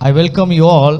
I welcome you all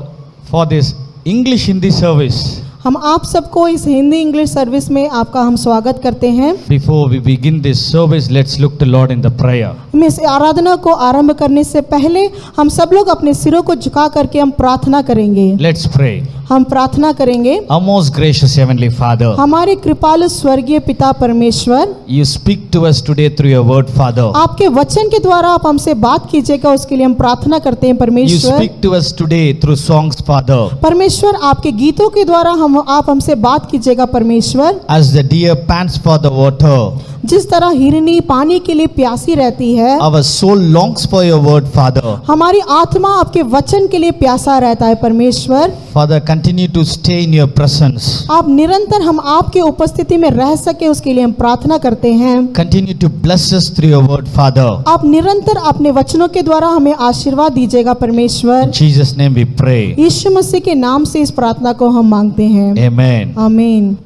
for this English Hindi service. हम आप सबको इस हिंदी इंग्लिश सर्विस में आपका हम स्वागत करते हैं। Before we begin this service, let's look to Lord in the prayer. हम इस आराधना को आरंभ करने से पहले हम सब लोग अपने सिरों को झुका करके हम प्रार्थना करेंगे। Let's pray. हम प्रार्थना करेंगे। Our most gracious Heavenly Father, हमारे कृपालु स्वर्गीय पिता परमेश्वर, you speak to us today through your word, Father. आपके वचन के द्वारा आप हमसे बात कीजिएगा, उसके लिए हम प्रार्थना करते हैं You परमेश्वर। speak to us today through songs, Father. परमेश्वर आपके गीतों के द्वारा आप हमसे बात कीजिएगा परमेश्वर। As the deer pants for the water, जिस तरह हिरनी पानी के लिए प्यासी रहती है, our soul longs for your word, Father. हमारी आत्मा आपके वचन के लिए प्यासा रहता है परमेश्वर। Father, continue to stay in your presence. आप निरंतर हम आपके उपस्थिति में रह सके उसके लिए हम प्रार्थना करते हैं। Continue to bless us through your word, Father. आप निरंतर अपने वचनों के द्वारा हमें आशीर्वाद दीजिएगा परमेश्वर। In Jesus' name we pray. यीशु मसीह के नाम से इस प्रार्थना को हम मांगते हैं, Amen. आमीन।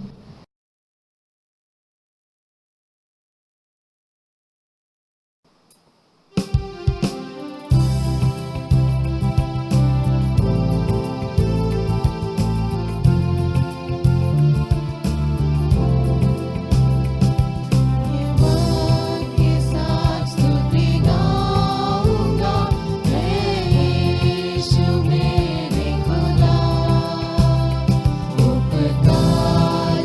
उपकार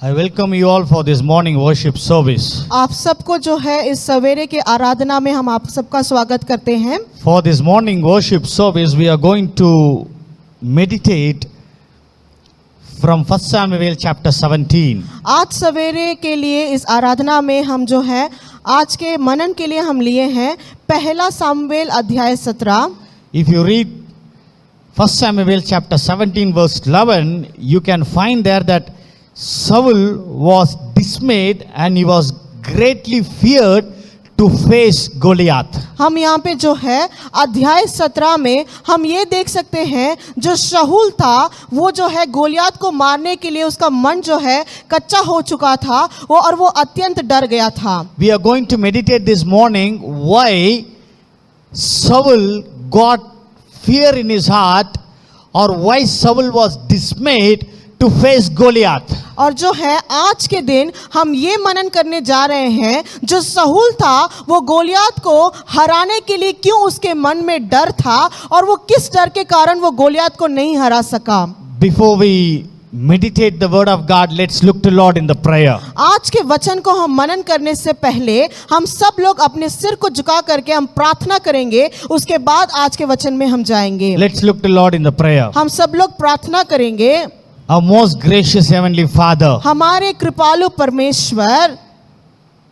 I welcome you all for this morning worship service. आप सबको जो है इस सवेरे के आराधना में हम आप सबका स्वागत करते हैं। For this morning worship service, we are going to meditate from 1 Samuel chapter 17. आज सवेरे के लिए इस आराधना में हम जो है आज के मनन के लिए हम लिए हैं पहला सामुएल अध्याय 17। If you read 1 Samuel chapter 17 verse 11, you can find there that Saul was dismayed and he was greatly feared to face Goliath. हम यहाँ पे जो है अध्याय 17 में हम ये देख सकते हैं जो शाऊल था वो जो है गोलियात को मारने के लिए उसका मन जो है कच्चा हो चुका था वो अत्यंत डर गया था। We are going to meditate this morning why Saul got fear in his heart, or why Saul was dismayed to face Goliath. और जो है आज के दिन हम ये मनन करने जा रहे हैं जो शाऊल था वो गोलियात को हराने के लिए क्यों उसके मन में डर था और वो किस डर के कारण वो गोलियात को नहीं हरा सका। Before we meditate the word of God, let's look to Lord in the prayer. आज के वचन को हम मनन करने से पहले हम सब लोग अपने सिर को झुका करके हम प्रार्थना करेंगे, उसके बाद आज के वचन में हम जाएंगे। Let's look to Lord in the prayer. हम सब लोग प्रार्थना करेंगे। Our most gracious heavenly Father, हमारे कृपालु परमेश्वर,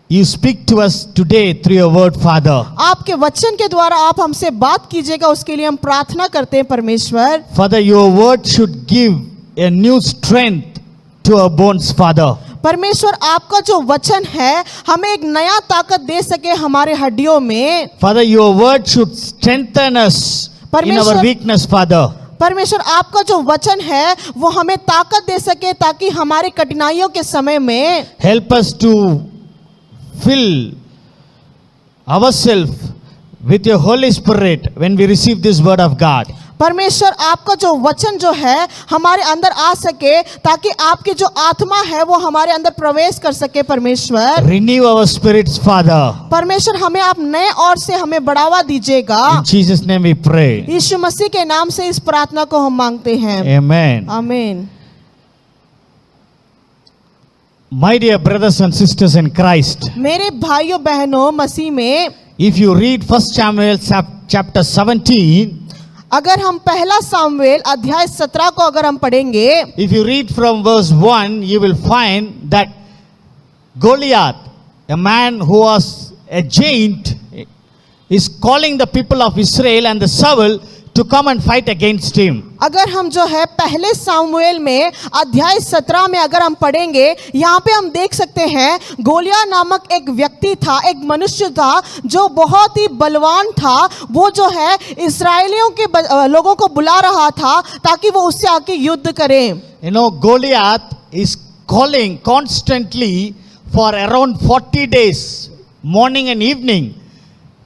you speak to us today through your word, Father. आपके वचन के द्वारा आप हमसे बात कीजिएगा, उसके लिए हम प्रार्थना करते हैं परमेश्वर। Father, your word should give a new strength to our bones, Father. परमेश्वर आपका जो वचन है हमें एक नया ताकत दे सके हमारे हड्डियों में। Father, your word should strengthen us in our weakness, Father. परमेश्वर आपका जो वचन है वो हमें ताकत दे सके ताकि हमारे कठिनाइयों के समय में Help us to fill ourselves with your Holy Spirit when we receive this word of God. परमेश्वर आपका जो वचन जो है हमारे अंदर आ सके ताकि आपकी जो आत्मा है वो हमारे अंदर प्रवेश कर सके। परमेश्वर Renew our spirits, Father. परमेश्वर हमें आप नए और से हमें बढ़ावा दीजिएगा। In Jesus' name we pray. यीशु मसीह के नाम से इस प्रार्थना को हम मांगते हैं। Amen. आमीन। My dear brothers and sisters in Christ, मेरे भाइयों बहनों मसीह में, if you read 1 Samuel chapter 17, अगर हम पहला सामुएल अध्याय 17 को अगर हम पढ़ेंगे, if you read from verse 1, you will find that Goliath, a man who was a giant, is calling the people of Israel and the Saul to come and fight against him. अगर हम जो है पहले सामुएल में अध्याय 17 में अगर हम पढ़ेंगे, यहाँ पे हम देख सकते हैं गोलिया नामक एक व्यक्ति था, एक मनुष्य था जो बहुत ही बलवान था। वो जो है इस्राएलियों के लोगों को बुला रहा था ताकि वो उससे आके युद्ध करें। You know, Goliath is calling constantly for around 40 days, morning and evening,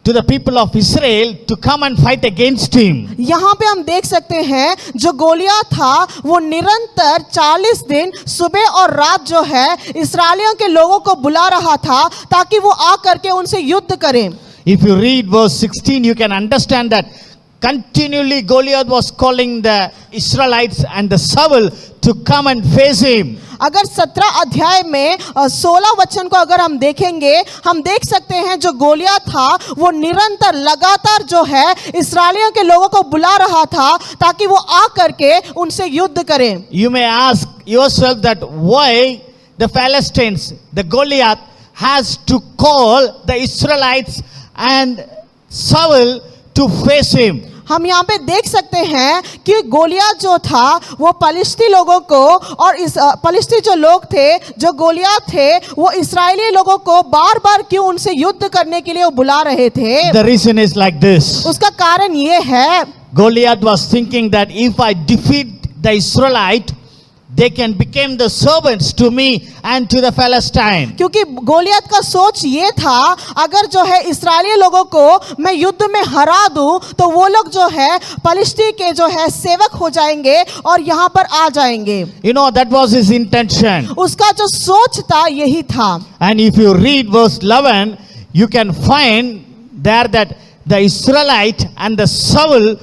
to the people of Israel to come and fight against him. यहाँ पे हम देख सकते हैं जो गोलिया था वो निरंतर 40 दिन सुबह और रात जो है इस्राएलियों के लोगों को बुला रहा था ताकि वो आ करके उनसे युद्ध करें। If you read verse 16, you can understand that continually Goliath was calling the Israelites and the Saul to come and face him. अगर 17 अध्याय में 16 वचन को अगर हम देखेंगे, हम देख सकते हैं जो गोलिया था वो निरंतर लगातार जो है इस्राएलियों के लोगों को बुला रहा था ताकि वो आ करके उनसे युद्ध करें। You may ask yourself that why the Philistines, the Goliath, has to call the Israelites and Saul to face him. हम यहाँ पे देख सकते हैं कि गोलिया जो था वो पलिश्ती लोगों को और इस पलिश्ती जो लोग थे जो गोलिया थे वो इस्राएली लोगों को बार बार क्यों उनसे युद्ध करने के लिए वो बुला रहे थे। The reason is like this. उसका कारण ये है, Goliath was thinking that if I defeat the Israelite, they can become the servants to me and to the Philistine. क्योंकि गोलियत का सोच ये था अगर जो है इस्राएली लोगों को मैं युद्ध में हरा दूं तो वो लोग जो है पलिश्ती के जो है सेवक हो जाएंगे और यहाँ पर आ जाएंगे। You know, that was his intention. उसका जो सोच था यही था। And if you read verse 11, you can find there that the Israelite and the Saul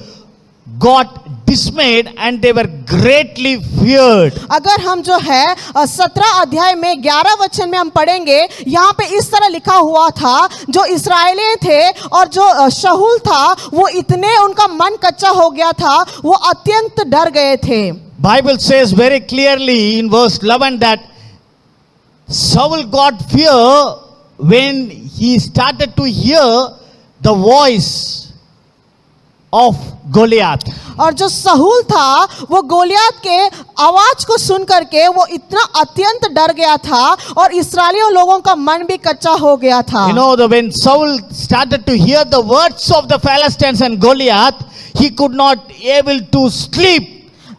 got dismayed and they were greatly feared. अगर हम जो है 17 अध्याय में 11 वचन में हम पढ़ेंगे, यहाँ पे इस तरह लिखा हुआ था, जो इस्राएली थे और जो शाऊल था, वो इतने उनका मन कच्चा हो गया था, वो अत्यंत डर गए थे. Bible says very clearly in verse 11 that Saul got fear when he started to hear the voice of Goliath. और जो शाऊल था, वो गोलियत के आवाज को सुन करके वो इतना अत्यंत डर गया था और इस्राएलियों लोगों का मन भी कच्चा हो गया था. You know, when Saul started to hear the words of the Philistines and Goliath, he could not able to sleep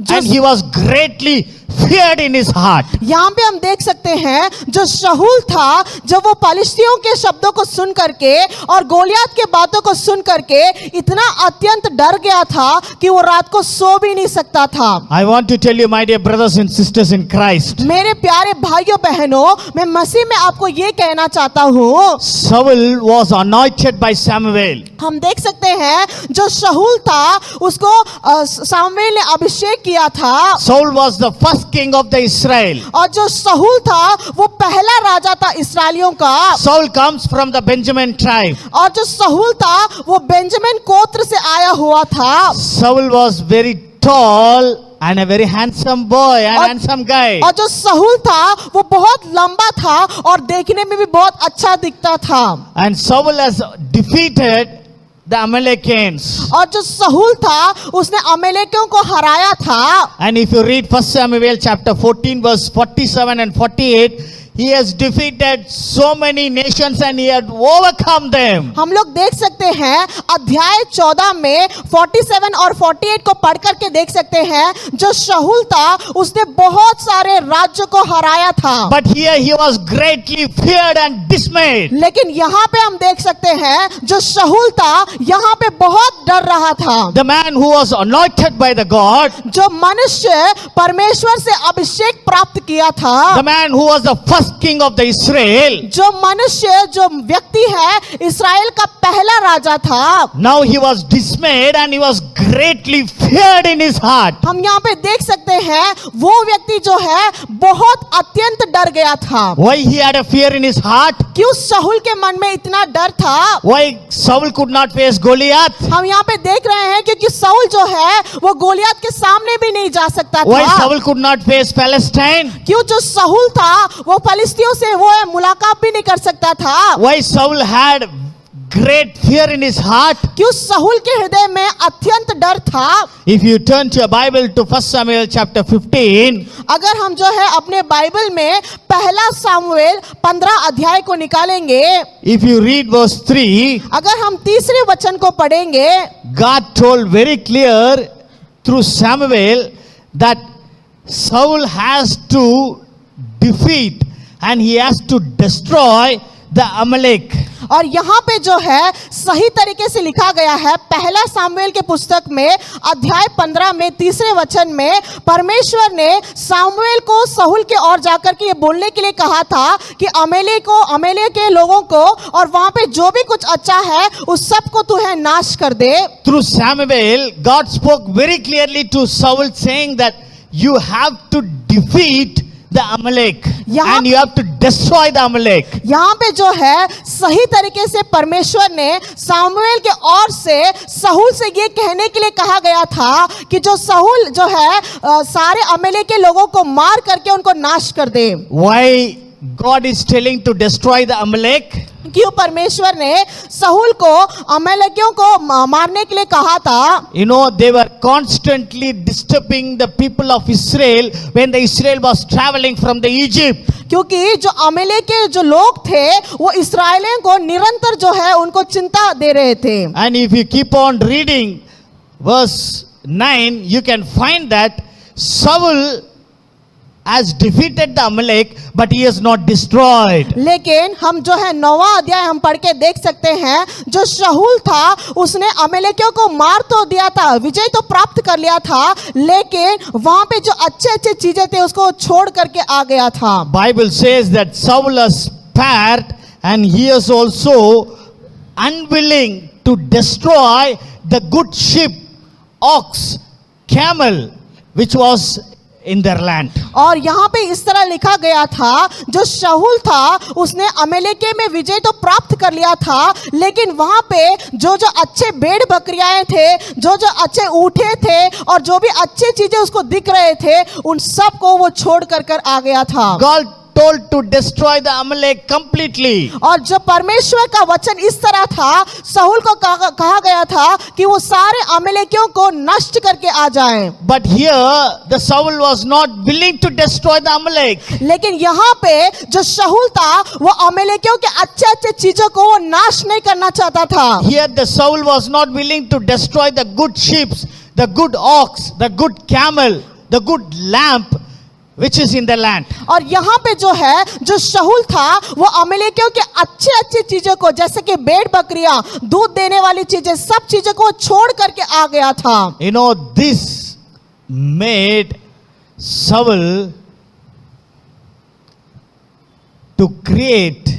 and he was greatly feared in his heart. यहाँ पे हम देख सकते हैं, जो शाऊल था, जब वो पलिश्तियों के शब्दों को सुन करके और गोलियत के बातों को सुन करके इतना अत्यंत डर गया था कि वो रात को सो भी नहीं सकता था. I want to tell you, my dear brothers and sisters in Christ, मेरे प्यारे भाइयों बहनों, मैं मसीह में आपको ये कहना चाहता हूँ, Saul was anointed by Samuel. हम देख सकते हैं जो शाऊल था, उसको सामुएल ने अभिषेक किया था. Saul was the first king of the Israel. और जो शाऊल था, वो पहला राजा था इस्राएलियों का. Saul comes from the Benjamin tribe. और जो शाऊल था, वो बेंजामिन गोत्र से आया हुआ था. Saul was very tall and a very handsome boy and और- handsome guy. और जो शाऊल था, वो बहुत लंबा था और देखने में भी बहुत अच्छा दिखता था. And Saul has defeated the Amalekians. और जो शाऊल था, उसने अमेलेकियों को हराया था. And if you read 1 Samuel chapter 14 verse 47 and 48, he has defeated so many nations and he had overcome them. हम लोग देख सकते हैं अध्याय 14 में 47 और 48 को पढ़ करके देख सकते हैं, जो शाऊल था, उसने बहुत सारे राज्यों को हराया था. But here he was greatly feared and dismayed. लेकिन यहाँ पे हम देख सकते हैं, जो शाऊल था, यहाँ पे बहुत डर रहा था. The man who was anointed by the God, जो मनुष्य परमेश्वर से अभिषेक प्राप्त किया था, the man who was the first king of the Israel, जो मनुष्य, जो व्यक्ति है, इस्राएल का पहला राजा था. now he was dismayed and he was greatly feared in his heart. हम यहाँ पे देख सकते हैं, वो व्यक्ति जो है, बहुत अत्यंत डर गया था. Why he had a fear in his heart? क्यों शाऊल के मन में इतना डर था? Why Saul could not face Goliath? हम यहाँ पे देख रहे हैं, क्योंकि शाऊल जो है, वो गोलियत के सामने भी नहीं जा सकता Why था. Saul could not face Palestine? क्यों जो शाऊल था, वो फलिस्तियों से वो मुलाकात भी नहीं कर सकता था. Why Saul had great fear in his heart? क्यों शाऊल के हृदय में अत्यंत डर था? If you turn to your Bible to 1 Samuel chapter 15, अगर हम जो है अपने बाइबल में पहला सामुएल 15 अध्याय को निकालेंगे, if you read verse 3, अगर हम तीसरे वचन को पढ़ेंगे, God told very clear through Samuel that Saul has to defeat and he has to destroy the Amalek. और यहाँ पे जो है सही तरीके से लिखा गया है, पहला सामुएल के पुस्तक में अध्याय 15 में तीसरे वचन में परमेश्वर ने सामुएल को शाऊल के ओर जाकर के ये बोलने के लिए कहा था कि अमेले के लोगों को और वहां पे जो भी कुछ अच्छा है उस सब को तू है नाश कर दे. Through Samuel, God spoke very clearly to Saul saying that you have to defeat the Amalek यहाँ- and you have to destroy the Amalek. यहाँ पे जो है सही तरीके से परमेश्वर ने सामुएल के ओर से शाऊल से ये कहने के लिए कहा गया था कि जो शाऊल जो है सारे अमेले के लोगों को मार करके उनको नाश कर दे. Why God is telling to destroy the Amalek? क्यों परमेश्वर ने शाऊल को अमेलेकियों को मारने के लिए कहा था? You know, they were constantly disturbing the people of Israel when the Israel was traveling from the Egypt. क्योंकि जो अमेले के जो लोग थे, वो इस्राएलियों को निरंतर जो है उनको चिंता दे रहे थे. And if you keep on reading verse 9, you can find that Saul has defeated the Amalek, but he has not destroyed. लेकिन हम जो है 9वां अध्याय हम पढ़ के देख सकते हैं, जो शाऊल था उसने अमेलेकियों को मार तो दिया था, विजय तो प्राप्त कर लिया था, लेकिन वहां पे जो अच्छे अच्छे चीजें थे उसको छोड़ करके आ गया था. Bible says that Saul has spared and he is also unwilling to destroy the good sheep, ox camel which was in their land. और यहाँ पे इस तरह लिखा गया था, जो शाऊल था उसने अमेलेके में विजय तो प्राप्त कर लिया था, लेकिन वहाँ पे जो जो अच्छे भेड़ बकरियां थे, जो जो अच्छे ऊँटे थे और जो भी अच्छी चीजें उसको दिख रहे थे, उन सब को वो छोड़ कर आ गया था। God told to destroy the Amalek completely. और जब परमेश्वर का वचन इस तरह था, शाऊल को कहा गया था कि वो सारे अमेलेकियों को नष्ट करके आ जाएं। But here the Saul was not willing to destroy the Amalek. लेकिन यहाँ पे जो शाऊल था वो अमेलेकियों के अच्छे अच्छे चीजों को वो नाश नहीं करना चाहता था। Here the Saul was not willing to destroy the good sheep, the good ox, the good camel, the good lamb which is in the land. और यहाँ पे जो है, जो शाऊल था वो अमेलेकियों के अच्छे अच्छे चीजों को, जैसे कि भेड़ बकरियां, दूध देने वाली चीजें, सब चीजों को छोड़ करके आ गया था। You know, this made Saul to create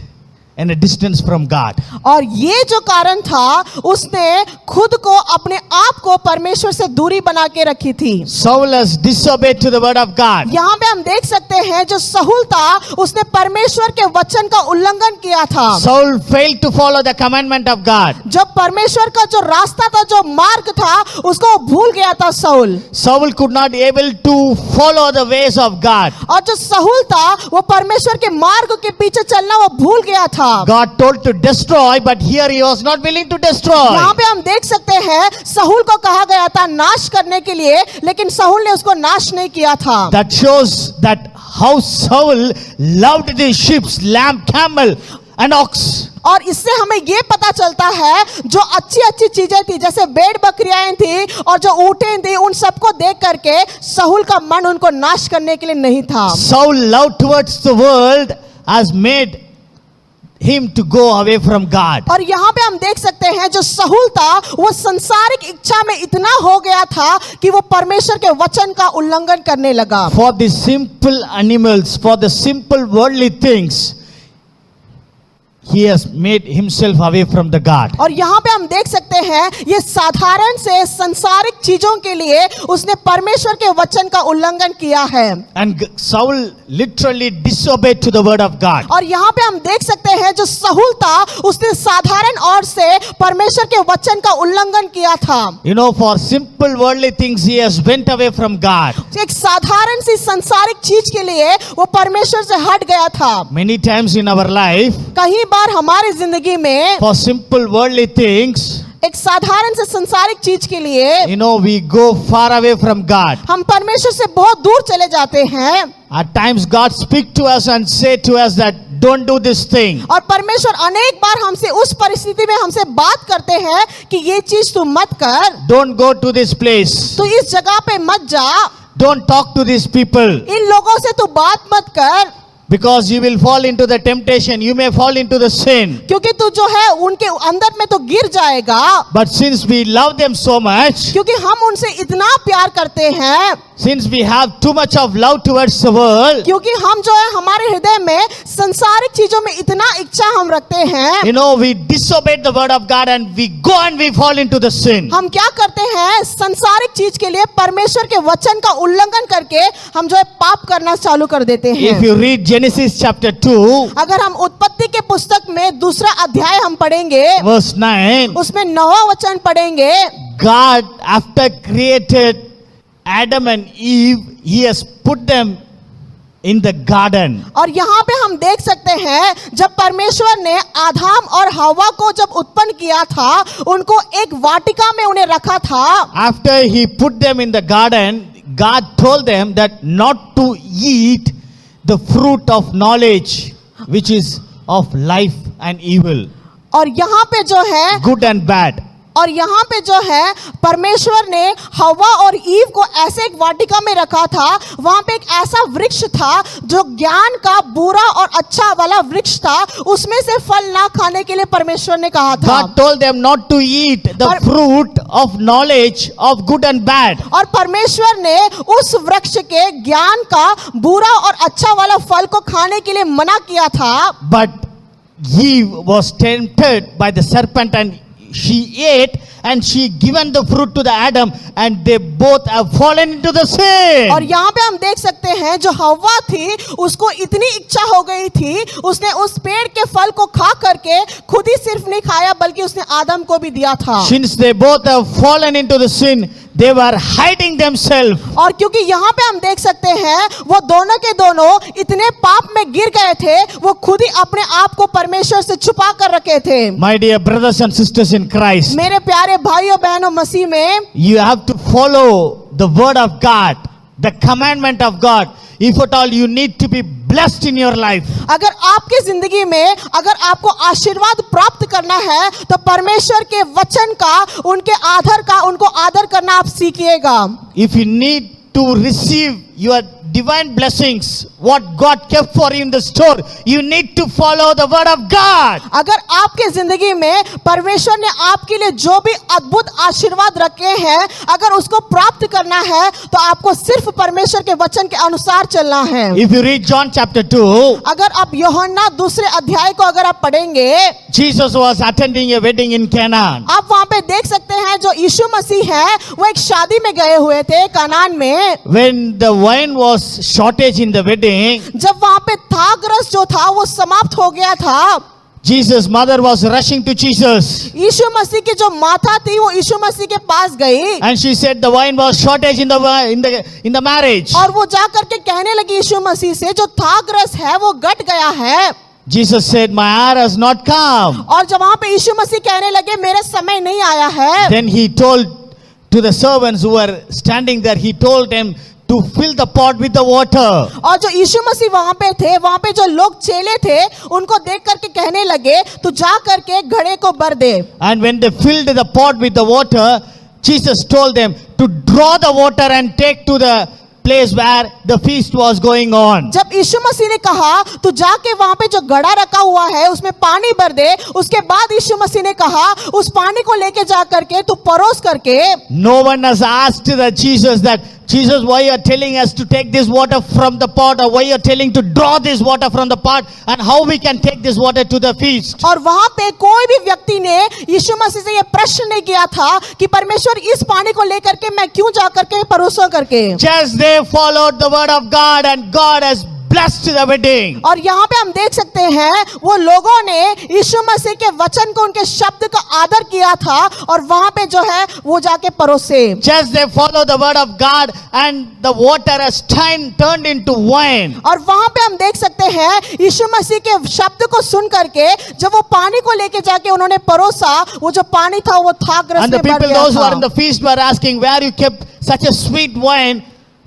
a distance from God. और ये जो कारण था, उसने खुद को, अपने आप को परमेश्वर से दूरी बना के रखी थी। Saul has disobeyed to the word of God. यहाँ पे हम देख सकते हैं, जो शाऊल था उसने परमेश्वर के वचन का उल्लंघन किया था। Saul failed to follow the commandment of God. जब परमेश्वर का जो रास्ता था, जो मार्ग था, उसको वो भूल गया था शाऊल। Saul could not able to follow the ways of God. और जो शाऊल था वो परमेश्वर के मार्ग के पीछे चलना वो भूल गया था। God told to destroy, but here he was not willing to destroy. यहाँ पे हम देख सकते हैं, शाऊल को कहा गया था नाश करने के लिए, लेकिन शाऊल ने उसको नाश नहीं किया था। That shows that how Saul loved the sheep, lamb, camel and ox. और इससे हमें ये पता चलता है, जो अच्छी अच्छी चीजें थी, जैसे भेड़ बकरियां थी और जो ऊँटें थी, उन सबको देख करके शाऊल का मन उनको नाश करने के लिए नहीं था। Saul love towards the world has made him to go away from God. और यहाँ पे हम देख सकते हैं, जो शाऊल था वो संसारिक इच्छा में इतना हो गया था कि वो परमेश्वर के वचन का उल्लंघन करने लगा। For the simple animals, for the simple worldly things, he has made himself away from the God. और यहाँ पे हम देख सकते हैं, ये साधारण से संसारिक चीजों के लिए उसने परमेश्वर के वचन का उल्लंघन किया है। And Saul literally disobeyed to the word of God. और यहाँ पे हम देख सकते हैं, जो शाऊल था उसने साधारण और से परमेश्वर के वचन का उल्लंघन किया था। You know, for simple worldly things he has went away from God. एक साधारण सी संसारिक चीज के लिए वो परमेश्वर से हट गया था। Many times in our life, कई बार हमारी जिंदगी में for simple worldly things, एक साधारण से संसारिक चीज के लिए you know, we go far away from God. हम परमेश्वर से बहुत दूर चले जाते हैं। At times God speak to us and say to us that don't do this thing. और परमेश्वर अनेक बार हमसे उस परिस्थिति में हमसे बात करते हैं कि ये चीज तू मत कर, Don't go to this place. तू इस जगह पे मत जा, Don't talk to these people. इन लोगों से तू बात मत कर, Because you will fall into the temptation. You may fall into the sin. क्योंकि तू जो है उनके अंदर में तो गिर जाएगा। But since we love them so much, क्योंकि हम उनसे इतना प्यार करते हैं, since we have too much of love towards the world, क्योंकि हम जो है हमारे हृदय में संसारिक चीजों में इतना इच्छा हम रखते हैं, you know, we disobeyed the word of God and we go and we fall into the sin. हम क्या करते हैं, संसारिक चीज के लिए परमेश्वर के वचन का उल्लंघन करके हम जो है पाप करना चालू कर देते हैं। If you read Genesis chapter 2, अगर हम उत्पत्ति के पुस्तक में दूसरा अध्याय हम पढ़ेंगे, verse 9, उसमें 9वां वचन पढ़ेंगे, God, after created Adam and Eve, he has put them in the garden. और यहाँ पे हम देख सकते हैं, जब परमेश्वर ने आदम और हवा को जब उत्पन्न किया था, उनको एक वाटिका में उन्हें रखा था। After he put them in the garden, God told them that not to eat the fruit of knowledge, which is of life and evil, और यहाँ पे जो है, good and bad. और यहाँ पे जो है परमेश्वर ने हवा और ईव को ऐसे एक वाटिका में रखा था, वहां पे एक ऐसा वृक्ष था जो ज्ञान का बुरा और अच्छा वाला वृक्ष था, उसमें से फल ना खाने के लिए परमेश्वर ने कहा था। God told them not to eat the fruit of knowledge of good and bad. और परमेश्वर ने उस वृक्ष के ज्ञान का बुरा और अच्छा वाला फल को खाने के लिए मना किया था। But Eve was tempted by the serpent and she ate and she given the fruit to the Adam, and they both have fallen into the sin. और यहाँ पे हम देख सकते हैं जो हव्वा थी उसको इतनी इच्छा हो गई थी, उसने उस पेड़ के फल को खा करके खुद ही सिर्फ नहीं खाया बल्कि उसने आदम को भी दिया था। Since they both have fallen into the sin, they were hiding themselves. और क्योंकि यहाँ पे हम देख सकते हैं वो दोनों के दोनों इतने पाप में गिर गए थे, वो खुद ही अपने आप को परमेश्वर से छुपा कर रखे थे। My dear brothers and sisters in Christ, मेरे प्यारे भाइयों बहनों मसीह में, you have to follow the word of God, the commandment of God. If at all you need to be blessed in your life, अगर आपकी जिंदगी में अगर आपको आशीर्वाद प्राप्त करना है तो परमेश्वर के वचन का, उनके आदर का, उनको आदर करना आप सीखिएगा। if you need to receive your divine blessings, what God kept for you in the store, you need to follow the word of God. अगर आपके जिंदगी में परमेश्वर ने आपके लिए जो भी अद्भुत आशीर्वाद रखे हैं, अगर उसको प्राप्त करना है तो आपको सिर्फ परमेश्वर के वचन के अनुसार चलना है। If you read John chapter 2, अगर आप यूहन्ना दूसरे अध्याय को अगर आप पढ़ेंगे, Jesus was attending a wedding in Canaan. आप वहां पे देख सकते हैं जो यीशु मसीह है वो एक शादी में गए हुए थे कनान में। When the wine was shortage in the wedding, जब वहां पे थाग रस जो था वो समाप्त हो गया था, Jesus' mother was rushing to Jesus, यीशु मसीह की जो माता थी वो यीशु मसीह के पास गई and she said the wine was shortage in the marriage. और वो जा करके कहने लगी यीशु मसीह से जो थाग रस है वो घट गया है। Jesus said, my hour has not come. और जब वहां पे यीशु मसीह कहने लगे मेरा समय नहीं आया है, Then he told to the servants who were standing there, he told them to fill the pot with the water. और जो यीशु मसीह वहां पे थे, वहां पे जो लोग चेले थे उनको देख करके कहने लगे तू जा करके घड़े को भर दे। And when they filled the pot with the water, Jesus told them to draw the water and take to the place where the feast was going on. जब यीशु मसीह ने कहा तू जाके वहां पे जो घड़ा रखा हुआ है उसमें पानी भर दे, उसके बाद यीशु मसीह ने कहा उस पानी को लेके जा करके तू परोस करके। No one has asked the Jesus that, Jesus, why you are telling us to take this water from the pot, or why you are telling to draw this water from the pot, and how we can take this water to the feast? और वहां पे कोई भी व्यक्ति ने यीशु मसीह से ये प्रश्न नहीं किया था कि परमेश्वर इस पानी को लेकर के मैं क्यों जा करके परोसा करके। Just they followed the word of God, and God has blessed the wedding. और यहाँ पे हम देख सकते हैं वो लोगों ने यीशु मसीह के वचन को, उनके शब्द का आदर किया था और वहां पे जो है वो जाके परोसे। Just they follow the word of God, and the water has turned into wine. और वहां पे हम देख सकते हैं यीशु मसीह के शब्द को सुन करके जब वो पानी को लेके जाके उन्होंने परोसा, वो जो पानी था वो थाग रस And the में भर people, गया those who था। are in the feast, were asking, where you kept such a sweet wine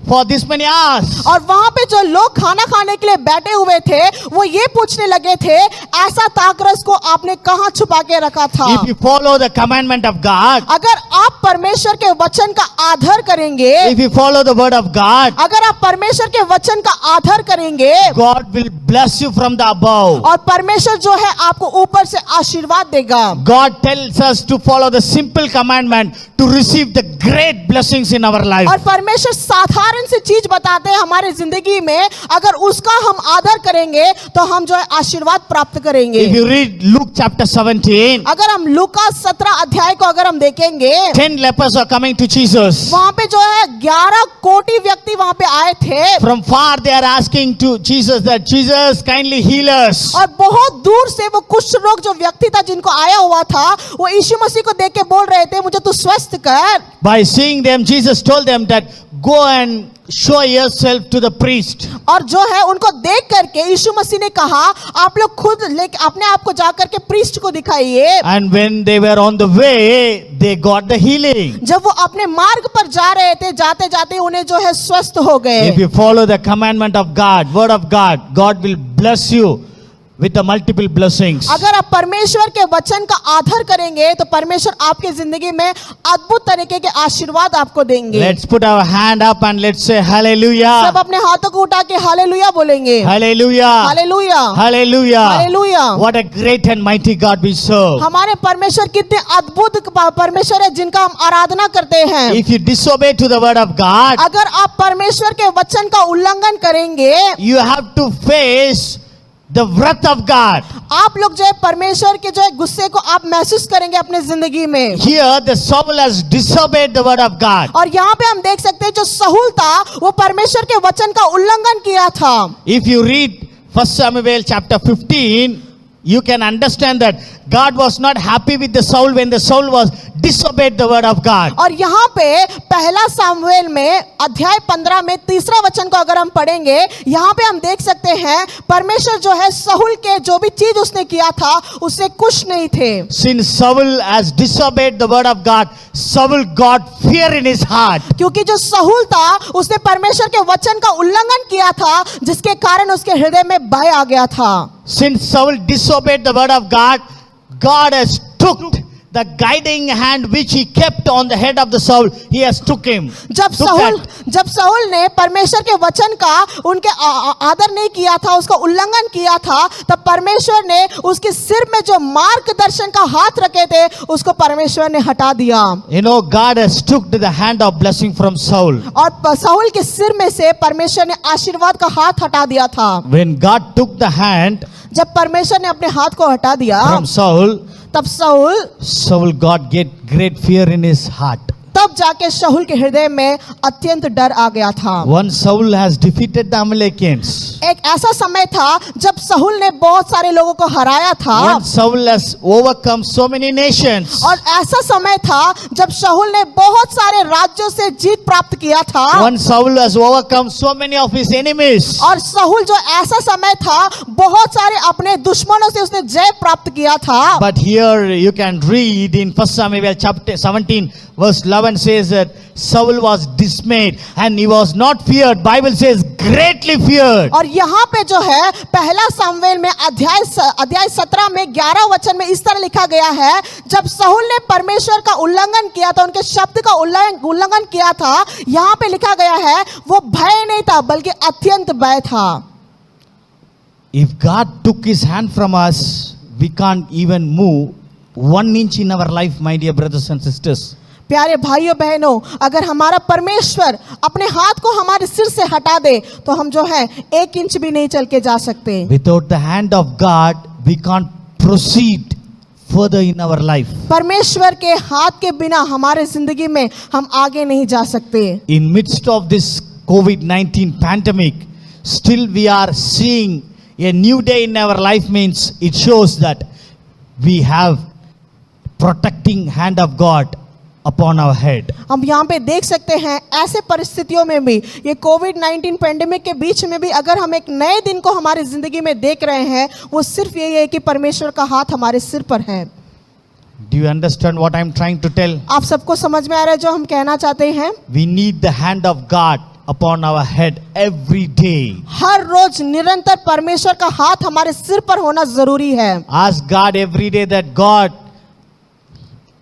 for this many hours? और वहां पे जो लोग खाना खाने के लिए बैठे हुए थे वो ये पूछने लगे थे ऐसा ताकरस को आपने कहां छुपा के रखा था। If you follow the commandment of God, अगर आप परमेश्वर के वचन का आदर करेंगे, if you follow the word of God, अगर आप परमेश्वर के वचन का आदर करेंगे, God will bless you from the above. और परमेश्वर जो है आपको ऊपर से आशीर्वाद देगा। God tells us to follow the simple commandment to receive the great blessings in our life. और परमेश्वर साधारण सी चीज बताते हैं हमारे जिंदगी में, अगर उसका हम आदर करेंगे तो हम जो है आशीर्वाद प्राप्त करेंगे। If you read Luke chapter 17, अगर हम लूका 17 अध्याय को अगर हम देखेंगे, 10 lepers are coming to Jesus. वहां पे जो है 11 कोटि व्यक्ति वहां पे आए थे। From far they are asking to Jesus that, Jesus, kindly heal us. और बहुत दूर से वो कुष्ठ रोग जो व्यक्ति था जिनको आया हुआ था वो यीशु मसीह को देख के बोल रहे थे मुझे तू स्वस्थ कर। By seeing them, Jesus told them that, go and show yourself to the priest. और जो है उनको देख करके यीशु मसीह ने कहा आप लोग खुद लेके अपने आप को जा करके प्रीस्ट को दिखाइए। And when they were on the way, they got the healing. जब वो अपने मार्ग पर जा रहे थे, जाते जाते उन्हें जो है स्वस्थ हो गए। If you follow the commandment of God, word of God, God will bless you with the multiple blessings. अगर आप परमेश्वर के वचन का आदर करेंगे तो परमेश्वर आपके जिंदगी में अद्भुत तरीके के आशीर्वाद आपको देंगे। Let's put our hand up and let's say सब hallelujah. अपने हाथों को उठा के हालेलुया बोलेंगे। Hallelujah. Hallelujah, Hallelujah. Hallelujah. What a great and mighty God we serve. हमारे परमेश्वर कितने अद्भुत परमेश्वर है जिनका हम आराधना करते हैं। If you disobey to the word of God, अगर आप परमेश्वर के वचन का उल्लंघन करेंगे you have to face the wrath of God. आप लोग जो है परमेश्वर के जो है गुस्से को आप महसूस करेंगे अपने जिंदगी में। Here the Saul has disobeyed the word of God. और यहाँ पे हम देख सकते हैं जो साहुल था वो परमेश्वर के वचन का उल्लंघन किया था। If you read 1 Samuel chapter 15, you can understand that God was not happy with the Saul when the Saul was disobeyed the word of God. और यहाँ पे पहला सामुएल में अध्याय 15 में तीसरा वचन को अगर हम पढ़ेंगे, यहाँ पे हम देख सकते हैं परमेश्वर जो है साहुल के जो भी चीज उसने किया था उससे खुश नहीं थे। Since Saul has disobeyed the word of God, Saul got fear in his heart. क्योंकि जो साहुल था उसने परमेश्वर के वचन का उल्लंघन किया था जिसके कारण उसके हृदय में भय आ गया था। Since Saul disobeyed the word of God, God has took the guiding hand which he kept on the head of the Saul, he has took him. जब Took that. साहुल ने परमेश्वर के वचन का उनके आदर नहीं किया था, उसका उल्लंघन किया था, तब परमेश्वर ने उसके सिर में जो मार्गदर्शन का हाथ रखे थे उसको परमेश्वर ने हटा दिया। You know, God has took the hand of blessing from Saul. और साहुल के सिर में से परमेश्वर ने आशीर्वाद का हाथ हटा दिया था। When God took the hand जब परमेश्वर ने अपने हाथ को हटा दिया from Saul, तब Saul got great fear in his heart. तब जाके शाऊल के हृदय में अत्यंत डर आ गया था। Once Saul has defeated the Amalekins, एक ऐसा समय था जब शाऊल ने बहुत सारे लोगों को हराया था। once Saul has overcome so many nations, और ऐसा समय था जब शाऊल ने बहुत सारे राज्यों से जीत प्राप्त किया था। once Saul has overcome so many of his enemies, और शाऊल जो ऐसा समय था बहुत सारे अपने दुश्मनों से उसने जय प्राप्त किया था। but here you can read in 1 Samuel chapter 17 verse 11 says that Saul was dismayed and he was not feared. Bible says greatly feared. और यहाँ पे जो है पहला सामुएल में अध्याय 17 में 11 वचन में इस तरह लिखा गया है, जब शाऊल ने परमेश्वर का उल्लंघन किया था, उनके शब्द का उल्लंघन किया था, यहाँ पे लिखा गया है वो भय नहीं था बल्कि अत्यंत भय था। If God took his hand from us, we can't even move 1 inch in our life, my dear brothers and sisters. प्यारे भाइयों बहनों, अगर हमारा परमेश्वर अपने हाथ को हमारे सिर से हटा दे तो हम जो है 1 इंच भी नहीं चल के जा सकते। Without the hand of God, we can't proceed further in our life. परमेश्वर के हाथ के बिना हमारे जिंदगी में हम आगे नहीं जा सकते। In midst of this COVID-19 pandemic, still we are seeing a new day in our life. Means it shows that we have protecting hand of God upon our head. हम यहाँ पे देख सकते हैं ऐसे परिस्थितियों में भी, ये कोविड-19 पेंडेमिक के बीच में भी अगर हम एक नए दिन को हमारी जिंदगी में देख रहे हैं, वो सिर्फ यही है कि परमेश्वर का हाथ हमारे सिर पर है। Do you understand what I am trying to tell? आप सबको समझ में आ रहा है जो हम कहना चाहते हैं? We need the hand of God upon our head every day. हर रोज निरंतर परमेश्वर का हाथ हमारे सिर पर होना जरूरी है। Ask God every day that God,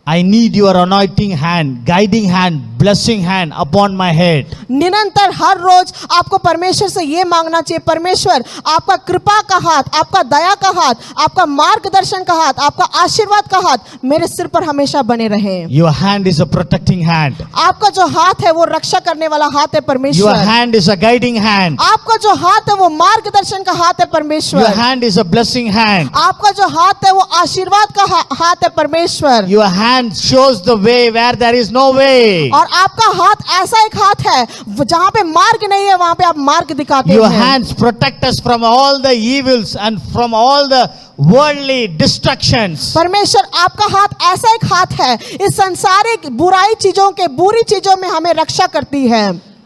I need your anointing hand, guiding hand, blessing hand upon my head. निरंतर हर रोज आपको परमेश्वर से ये मांगना चाहिए, परमेश्वर आपका कृपा का हाथ, आपका दया का हाथ, आपका मार्गदर्शन का हाथ, आपका आशीर्वाद का हाथ मेरे सिर पर हमेशा बने रहे। Your hand is a protecting hand. आपका जो हाथ है वो रक्षा करने वाला हाथ है Your परमेश्वर। hand is a guiding hand. आपका जो हाथ है वो मार्गदर्शन का हाथ है Your परमेश्वर। hand is a blessing hand. आपका जो हाथ है वो आशीर्वाद का हाथ है परमेश्वर। Your hand shows the way where there is no way. और आपका हाथ ऐसा एक हाथ है जहां पे मार्ग नहीं है वहां पे आप मार्ग दिखाते Your हैं। hands protect us from all the evils and from all the worldly distractions. परमेश्वर आपका हाथ ऐसा एक हाथ है इस संसारिक बुराई चीजों के बुरी चीजों में हमें रक्षा करती है।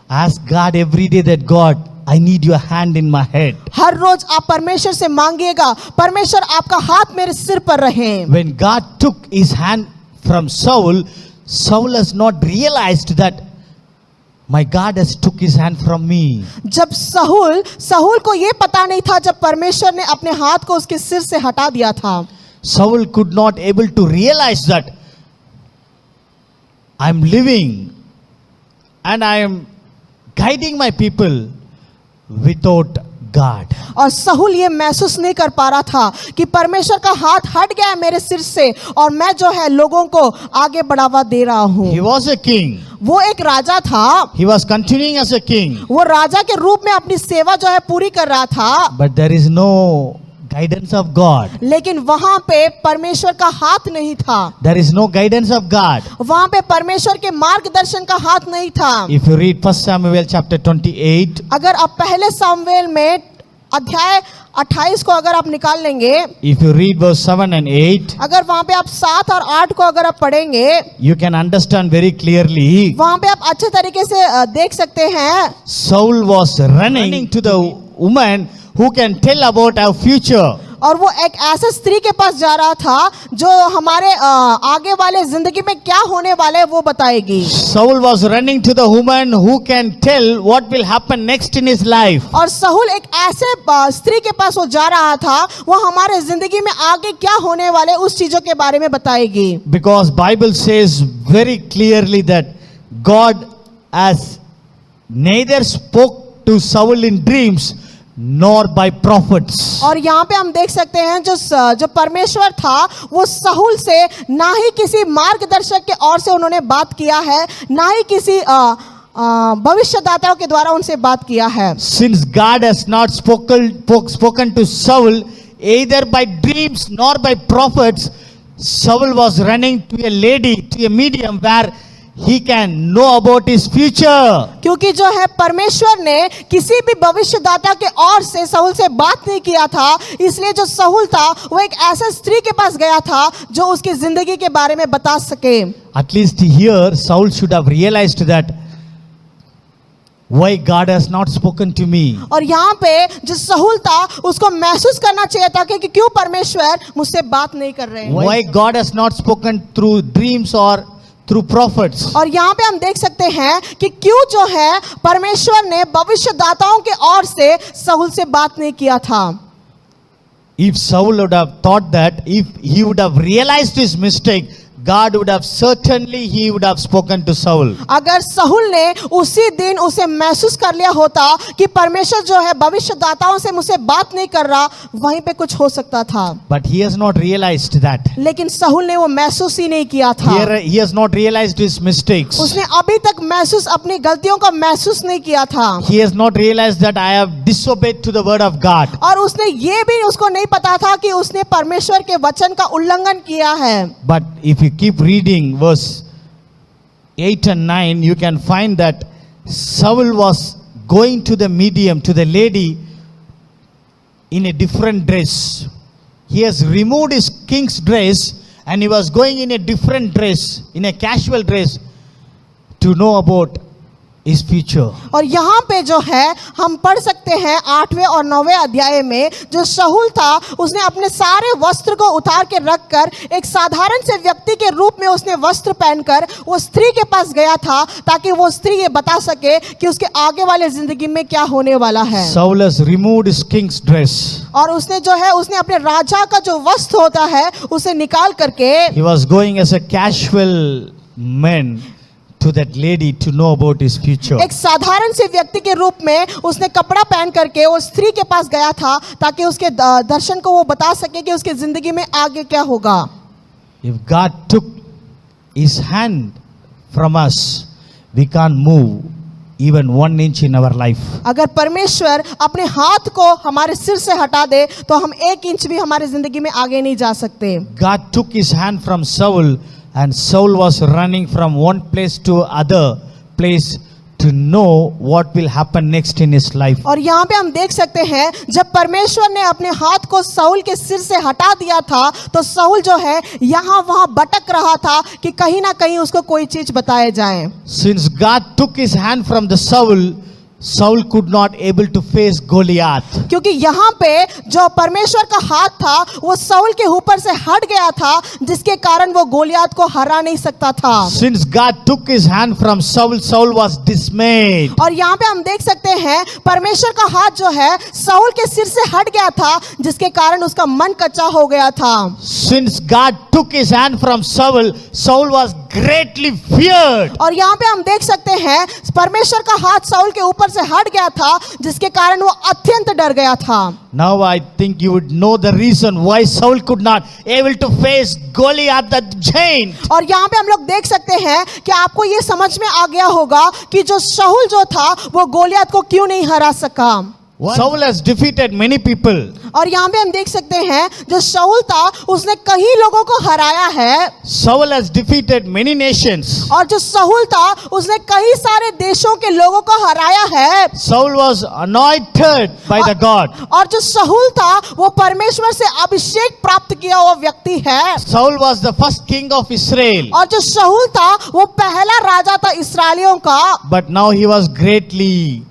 Ask God every day that God, I need your hand in my head. हर रोज आप परमेश्वर से मांगिएगा, परमेश्वर आपका हाथ मेरे सिर पर रहे। When God took his hand from Saul, Saul has not realized that my God has took his hand from me. जब साहुल को ये पता नहीं था जब परमेश्वर ने अपने हाथ को उसके सिर से हटा दिया था। Saul could not able to realize that I am living and I am guiding my people without God. और साहुल ये महसूस नहीं कर पा रहा था कि परमेश्वर का हाथ हट गया है मेरे सिर से और मैं जो है लोगों को आगे बढ़ावा दे रहा हूँ। He was a king. वो एक राजा था। He was continuing as a king. वो राजा के रूप में अपनी सेवा जो है पूरी कर रहा था। But there is no guidance of God. लेकिन वहां पे परमेश्वर का हाथ नहीं था, There is no guidance of God. वहां पे परमेश्वर के मार्गदर्शन का हाथ नहीं था। If you read 1 Samuel chapter 28, अगर आप पहले सामुएल में अध्याय 28 को अगर आप निकाल लेंगे, if you read verse 7 and 8, अगर वहां पे आप 7 और 8 को अगर आप पढ़ेंगे, you can understand very clearly. वहां पे आप अच्छे तरीके से देख सकते हैं Saul was running to the woman who can tell about our future. और वो एक ऐसे स्त्री के पास जा रहा था जो हमारे आगे वाले जिंदगी में क्या होने वाला है वो बताएगी। Saul was running to the woman who can tell what will happen next in his life. और साहुल एक ऐसे स्त्री के पास वो जा रहा था, वो हमारे जिंदगी में आगे क्या होने वाले उस चीजों के बारे में बताएगी। Because Bible says very clearly that God has neither spoke to Saul in dreams nor by prophets. और यहाँ पे हम देख सकते हैं जो परमेश्वर था वो साहुल से ना ही किसी मार्गदर्शक के ओर से उन्होंने बात किया है, ना ही किसी भविष्यदाताओं के द्वारा उनसे बात किया है। Since God has not spoken to Saul either by dreams nor by prophets, Saul was running to a lady, to a medium where he can know about his future. क्योंकि जो है परमेश्वर ने किसी भी भविष्यदाता के ओर से साहुल से बात नहीं किया था, इसलिए जो साहुल था वो एक ऐसे स्त्री के पास गया था जो उसकी जिंदगी के बारे में बता सके। At least here Saul should have realized that why God has not spoken to me. और यहाँ पे जो साहुल था उसको महसूस करना चाहिए था कि क्यों परमेश्वर मुझसे बात नहीं कर रहे हैं। Why God has not spoken through dreams or through prophets. और यहाँ पे हम देख सकते हैं कि क्यों जो है परमेश्वर ने भविष्यदाताओं के ओर से साहुल से बात नहीं किया था। If Saul would have thought that, if he would have realized his mistake, God would have certainly he would have spoken to Saul. अगर साहुल ने उसी दिन उसे महसूस कर लिया होता कि परमेश्वर जो है भविष्यदाताओं से मुझसे बात नहीं कर रहा, वहीं पे कुछ हो सकता था। But he has not realized that. लेकिन साहुल ने वो महसूस ही नहीं किया था। He has not realized his mistakes. उसने अभी तक महसूस अपनी गलतियों का महसूस नहीं किया था। He has not realized that I have disobeyed to the word of God. और उसने ये भी उसको नहीं पता था कि उसने परमेश्वर के वचन का उल्लंघन किया है। But if you keep reading verse 8 and 9, you can find that Saul was going to the medium, to the lady, in a different dress. He has removed his king's dress and he was going in a different dress, in a casual dress, to know about his future. और यहाँ पे जो है हम पढ़ सकते हैं 8वें और 9वें अध्याय में जो शाऊल था उसने अपने सारे वस्त्र को उतार के रखकर एक साधारण से व्यक्ति के रूप में उसने वस्त्र पहनकर वो स्त्री के पास गया था ताकि वो स्त्री ये बता सके कि उसके आगे वाले जिंदगी में क्या होने वाला है। Saul has removed his king's dress. और उसने जो है उसने अपने राजा का जो वस्त्र होता है उसे निकाल करके He was going as a casual man to that lady to know about his future. एक साधारण से व्यक्ति के रूप में उसने कपड़ा पहन करके वो स्त्री के पास गया था ताकि उसके दर्शन को वो बता सके कि उसके जिंदगी में आगे क्या होगा। If God took his hand from us, we can't move even 1 inch in our life. अगर परमेश्वर अपने हाथ को हमारे सिर से हटा दे तो हम 1 इंच भी हमारी जिंदगी में आगे नहीं जा सकते। God took his hand from Saul and Saul was running from one place to other place to know what will happen next in his life. और यहाँ पे हम देख सकते हैं जब परमेश्वर ने अपने हाथ को साउल के सिर से हटा दिया था तो साउल जो है यहाँ वहाँ भटक रहा था कि कहीं ना कहीं उसको कोई चीज बताए जाए। Since God took his hand from the Saul could not able to face Goliath. क्योंकि यहाँ पे जो परमेश्वर का हाथ था वो साउल के ऊपर से हट गया था जिसके कारण वो गोलियात को हरा नहीं सकता था। Since God took his hand from Saul, Saul was dismayed. और यहाँ पे हम देख सकते हैं परमेश्वर का हाथ जो है साउल के सिर से हट गया था जिसके कारण उसका मन कच्चा हो गया था। Since God took his hand from Saul, Saul was greatly feared. और यहाँ पे हम देख सकते हैं परमेश्वर का हाथ साउल के ऊपर से हट गया था जिसके कारण वो अत्यंत डर गया था। Now I think you would know the reason why Saul could not able to face Goliath the giant. और यहाँ पे हम लोग देख सकते हैं कि आपको ये समझ में आ गया होगा कि जो शाऊल जो था वो गोलियत को क्यों नहीं हरा सका। Saul has defeated many people. और यहाँ पे हम देख सकते हैं जो शाऊल था उसने कई लोगों को हराया है। Saul has defeated many nations. और जो शाऊल था उसने कई सारे देशों के लोगों को हराया है। Saul was anointed by the God. और जो शाऊल था वो परमेश्वर से अभिषेक प्राप्त किया हुआ व्यक्ति है। Saul was the first king of Israel. और जो शाऊल था वो पहला राजा था इस्राएलियों का। But now he was greatly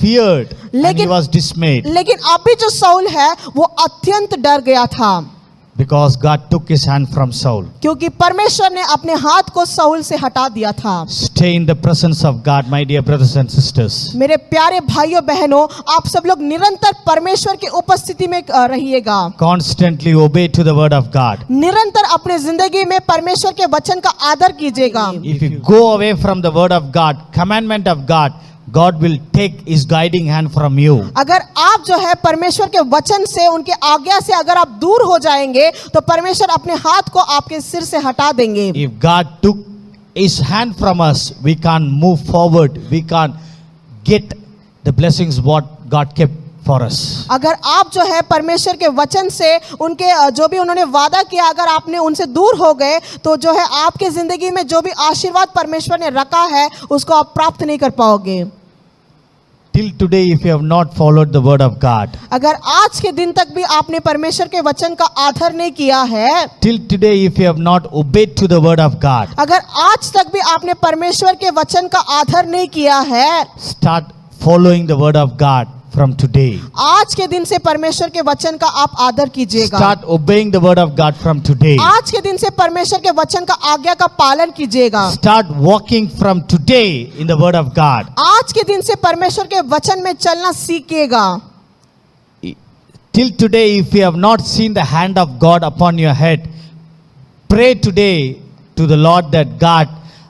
feared and he लेकिन- was dismayed लेकिन अभी जो शाऊल है वो अत्यंत डर गया था because God took his hand from Saul. क्योंकि परमेश्वर ने अपने हाथ को शाऊल से हटा दिया था। Stay in the presence of God, my dear brothers and sisters. मेरे प्यारे भाइयों बहनों, आप सब लोग निरंतर परमेश्वर की उपस्थिति में रहिएगा। Constantly obey to the word of God. निरंतर अपने जिंदगी में परमेश्वर के वचन का आदर कीजिएगा। If you go away from the word of God, commandment of God, God will take his guiding hand from you. अगर आप जो है परमेश्वर के वचन से, उनके आज्ञा से अगर आप दूर हो जाएंगे तो परमेश्वर अपने हाथ को आपके सिर से हटा देंगे। If God took his hand from us, we can't move forward. We can't get the blessings what God kept for us. अगर आप जो है परमेश्वर के वचन से, उनके जो भी उन्होंने वादा किया, अगर आपने उनसे दूर हो गए तो जो है आपके जिंदगी में जो भी आशीर्वाद परमेश्वर ने रखा है उसको आप प्राप्त नहीं कर पाओगे। Till today, if you have not followed the word of God, अगर आज के दिन तक भी आपने परमेश्वर के वचन का आदर नहीं किया है, till today, if you have not obeyed to the word of God, अगर आज तक भी आपने परमेश्वर के वचन का आदर नहीं किया है, start following the word of God from today. आज के दिन से परमेश्वर के वचन का आप आदर कीजिएगा। Start obeying the word of God from today. आज के दिन से परमेश्वर के वचन का आज्ञा का पालन कीजिएगा। Start walking from today in the word of God. आज के दिन से परमेश्वर के वचन में चलना सीखिएगा। Till today, if you have not seen the hand of God upon your head, pray today to the Lord that God,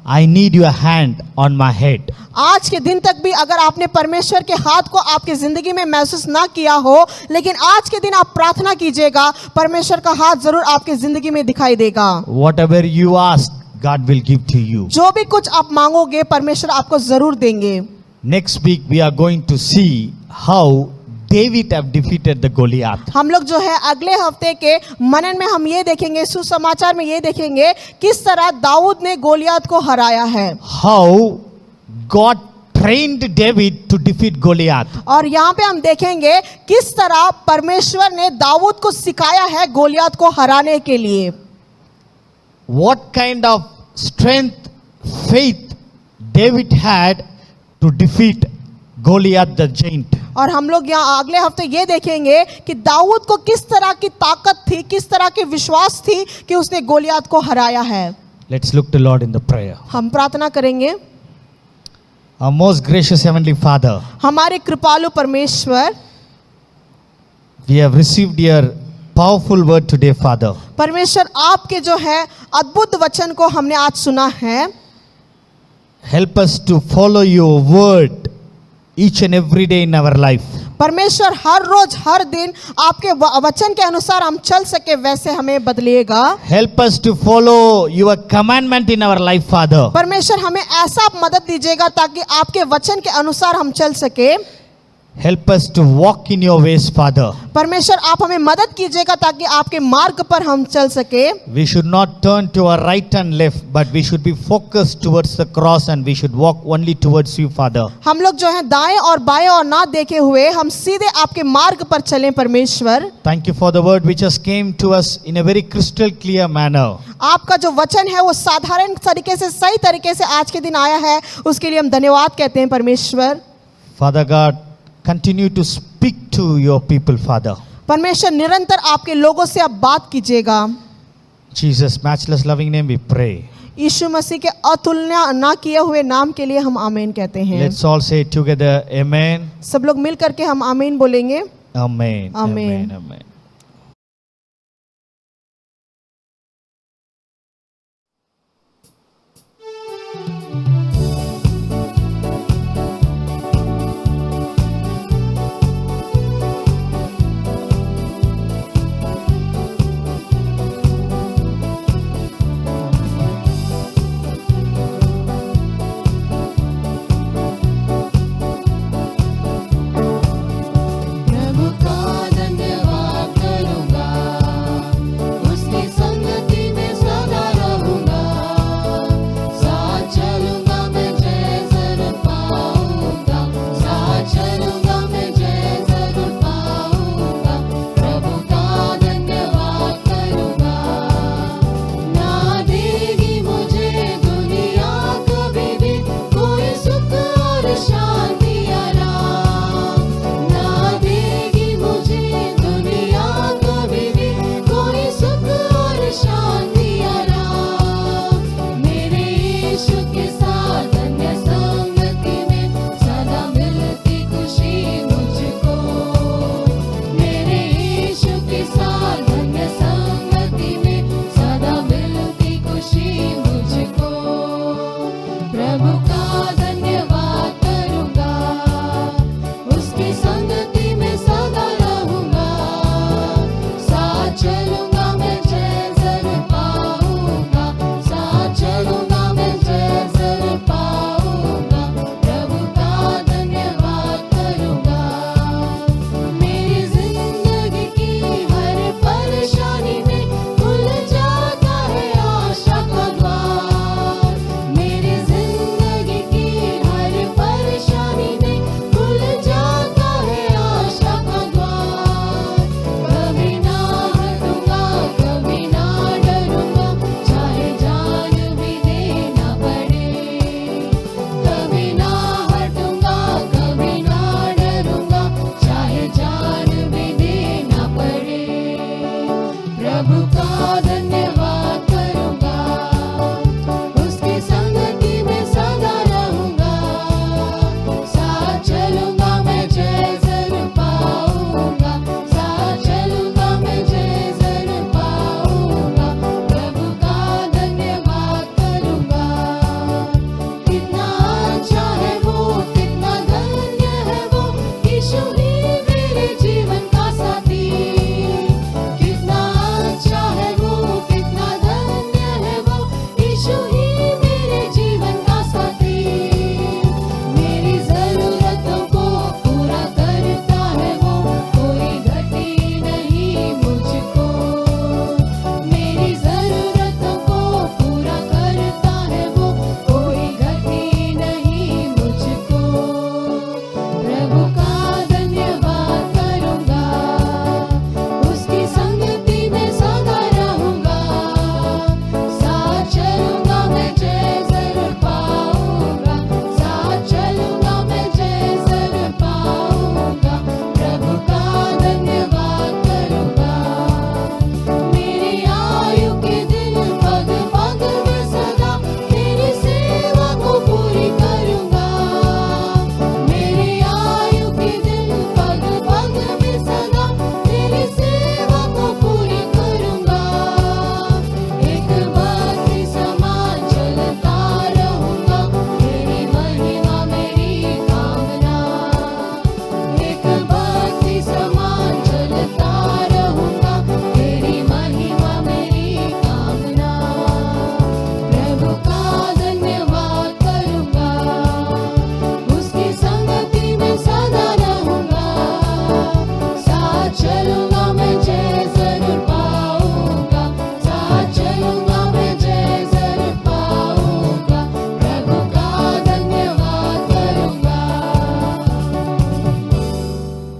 I need your hand on my head. आज के दिन तक भी अगर आपने परमेश्वर के हाथ को आपकी जिंदगी में महसूस ना किया हो, लेकिन आज के दिन आप प्रार्थना कीजिएगा, परमेश्वर का हाथ जरूर आपकी जिंदगी में दिखाई देगा। Whatever you ask, God will give to you. जो भी कुछ आप मांगोगे परमेश्वर आपको जरूर देंगे। Next week, we are going to see how David have defeated the Goliath. हम लोग जो है अगले हफ्ते के मनन में हम ये देखेंगे, सुसमाचार में ये देखेंगे किस तरह दाऊद ने गोलियात को हराया है। How God trained David to defeat Goliath. और यहाँ पे हम देखेंगे किस तरह परमेश्वर ने दाऊद को सिखाया है गोलियात को हराने के लिए। What kind of strength, faith David had to defeat Goliath the giant. और हम लोग यहाँ अगले हफ्ते ये देखेंगे कि दाऊद को किस तरह की ताकत थी, किस तरह की विश्वास थी कि उसने गोलियात को हराया है। Let's look to Lord in the prayer. हम प्रार्थना करेंगे। Our most gracious Heavenly Father, हमारे कृपालु परमेश्वर, we have received your powerful word today, Father. परमेश्वर आपके जो है अद्भुत वचन को हमने आज सुना है। Help us to follow your word each and every day in our life. परमेश्वर हर रोज हर दिन आपके वचन के अनुसार हम चल सके वैसे हमें बदलिएगा। Help us to follow your commandment in our life, Father. परमेश्वर हमें ऐसा आप मदद दीजिएगा ताकि आपके वचन के अनुसार हम चल सके। Help us to walk in your ways, Father. परमेश्वर आप हमें मदद कीजिएगा ताकि आपके मार्ग पर हम चल सके। We should not turn to our right and left, but we should be focused towards the cross and we should walk only towards you, Father. हम लोग जो है दाएं और बाएं और ना देखे हुए हम सीधे आपके मार्ग पर चलें परमेश्वर। Thank you for the word which has came to us in a very crystal clear manner. आपका जो वचन है वो साधारण तरीके से, सही तरीके से आज के दिन आया है, उसके लिए हम धन्यवाद कहते हैं परमेश्वर। Father God, continue to speak to your people, Father. परमेश्वर निरंतर आपके लोगों से आप बात कीजिएगा। Jesus, matchless loving name, we pray. यीशु मसीह के अतुलनीय ना किए हुए नाम के लिए हम आमीन कहते हैं। Let's all say together, Amen. सब लोग मिल करके हम आमीन बोलेंगे। Amen. Amen. Amen.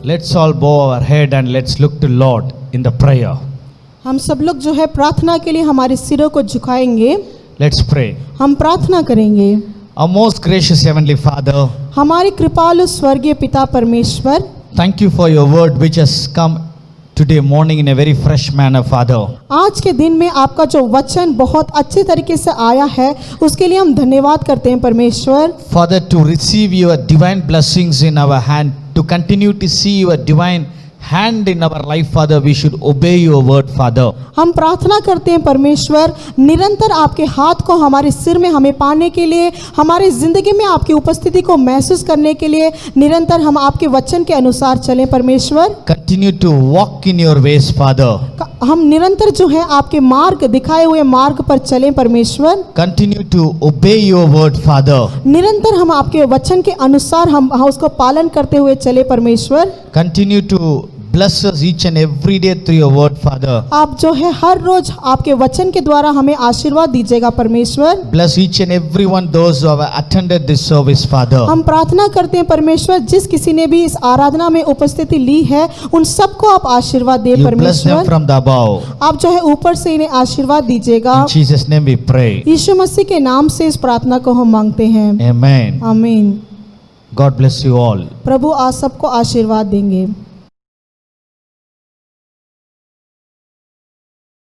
let's all bow our head and let's look to Lord in the prayer. हम सब लोग जो है प्रार्थना के लिए हमारे सिरों को झुकाएंगे, Let's pray. हम प्रार्थना करेंगे। Our most gracious Heavenly Father, हमारे कृपालु स्वर्गीय पिता परमेश्वर, thank you for your word which has come today morning in a very fresh manner, Father. आज के दिन में आपका जो वचन बहुत अच्छे तरीके से आया है उसके लिए हम धन्यवाद करते हैं परमेश्वर। Father, to receive your divine blessings in our hand, to continue to see your divine hand in our life, Father, we should obey your word, Father. हम प्रार्थना करते हैं परमेश्वर, निरंतर आपके हाथ को हमारे सिर में हमें पाने के लिए, हमारे ज़िंदगी में आपकी उपस्थिति को महसूस करने के लिए निरंतर हम आपके वचन के अनुसार चलें परमेश्वर। Continue to walk in your ways, Father. हम निरंतर जो है आपके मार्ग दिखाए हुए मार्ग पर चलें परमेश्वर। Continue to obey your word, Father. निरंतर हम आपके वचन के अनुसार हम उसको पालन करते हुए चले परमेश्वर। Continue to bless us each and every day through your word, Father. आप जो है हर रोज आपके वचन के द्वारा हमें आशीर्वाद दीजिएगा परमेश्वर। Bless each and every one those who have attended this service, Father. हम प्रार्थना करते हैं परमेश्वर, जिस किसी ने भी इस आराधना में उपस्थिति ली है उन सबको आप आशीर्वाद दे You bless them परमेश्वर। from the above. आप जो है ऊपर से इन्हें आशीर्वाद दीजिएगा। In Jesus' name we pray. यीशु मसीह के नाम से इस प्रार्थना को हम मांगते हैं, Amen. आमीन। God bless you all. प्रभु आज सबको आशीर्वाद देंगे।